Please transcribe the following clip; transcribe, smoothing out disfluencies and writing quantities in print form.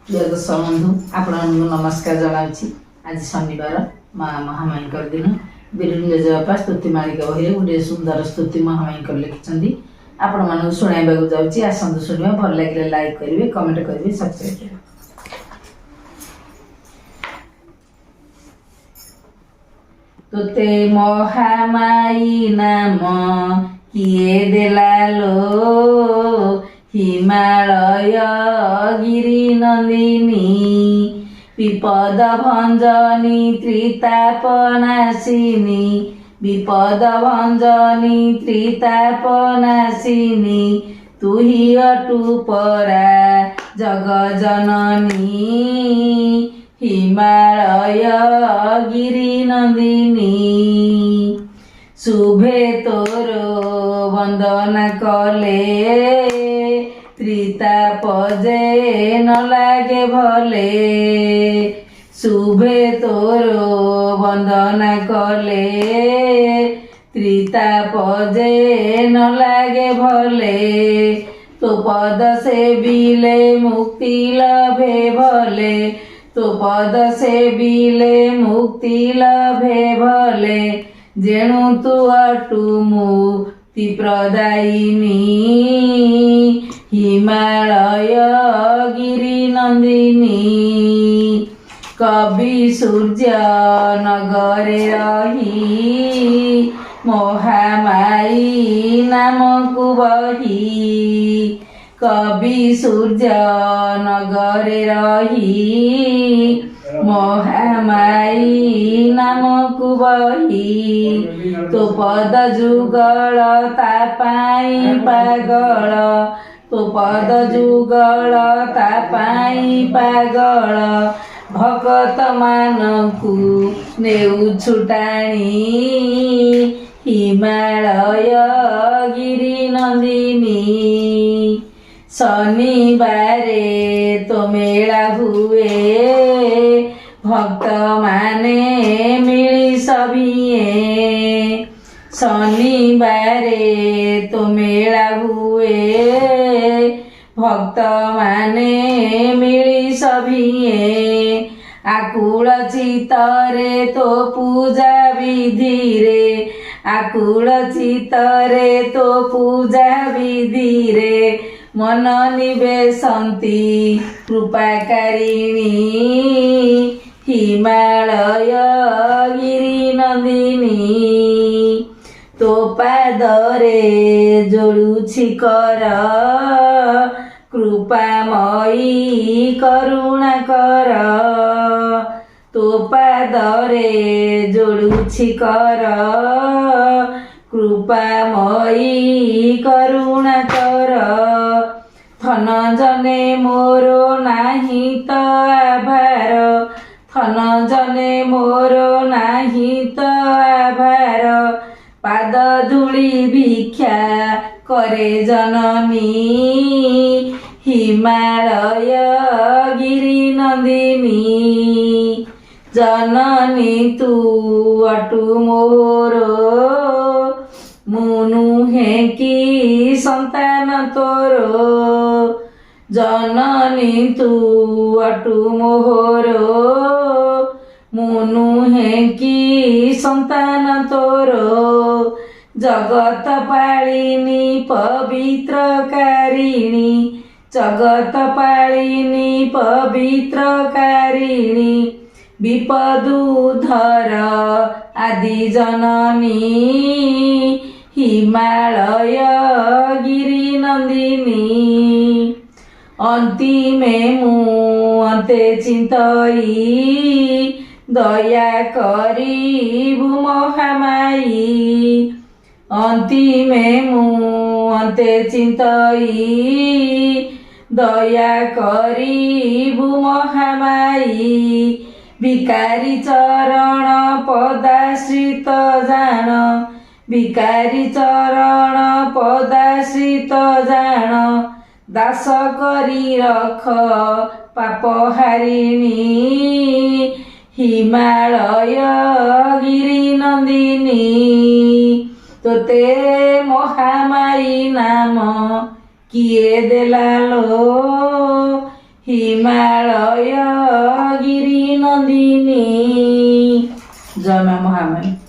द्वादश बंधु आपण नमस्कार जनावि। आज शनिवार माँ महामाई दिन बीरलिंग जपा स्तुति मालिका बही गोटे सुंदर स्तुति महामाई लिखिं आपण मन शुणा जाऊँगी। आसतु शुणा भल लगे लाइक करेंगे, कमेंट करेंगे, सब्सक्राइब करेंगे। तोते महामाई नाम किए देलालो, हिमालय गिरी नंदिनी विपद भंजनी त्रिताप नाशिनी, विपद भंजनी त्रिताप नाशिनी, तू ही अटू परा जग जननी, हिमालय गिरी नंदिनी। शुभे तोर वंदना कले त्रिताप जे न लागे भले, शुभे तोर वंदना कले त्रिताप जे न लागे भले, तो पद से बिले मुक्ति लभे भले, तो पद से बिले मुक्ति लभे भले, जेणु तू अटू मुक्ति प्रदायिनी, हिमालय गिरी नंदिनी। कवि सूर्य नगरे रही महामाई नाम को बही, कवि सूर्य नगरे रही महामाई नाम को बही, तो पद जुगल तापाई पागल, तो पद जुगल तापाई पागल, भगत मानकु नेउ छुटाणी, हिमालय गिरी नंदिनी। शनिवारे तो मेला हुए भक्त माने मिली सभिए, शनिवारे तो मेला हुए भक्त माने मिली सभिए, आकुल चित्तरे तो पूजा विधि रे, आकुल चित्तरे तो पूजा विधि रे, मन निवेशन्ति कृपाकारिणी, हिमालय गिरी नंदिनी। तो पादरे जोड़ुछि कर कृपामयी करुणा कर, तो पादरे जोड़ुछि कर कृपामयी करुणा कर, थन जने मोरो नाही तो आभार, थन जने मोरो नाही तो आभार, पाद धूली भिक्षा करे जननी, हिमालय गिरी नंदिनी। जननी तू अटू मोरो मुनु है की संतान तोरो, जननी तू अटू मोरो मुनु है की संतान तोरो, जगत पालिनी पवित्र कारिणी, जगत पालिनी पवित्र कारिणी, विपदुधर आदि जननी, हिमालय गिरी नंदिनी। अंतिमे मुते चिंतई दया करिबु महामाई, अंतिमे मुते चिंतई दया करिबु महामाई, भिकारी चरण पदाश्रित जान, भिकारी चरण पदाश्रित जान, दास करी रख पापहारिणी, हिमालय गिरी नंदिनी। तोते महामाई नाम किए देलालो, ହିମାଳୟ ଗିରି ନନ୍ଦିନୀ। ଜୟ ମା ମହାମାୟା।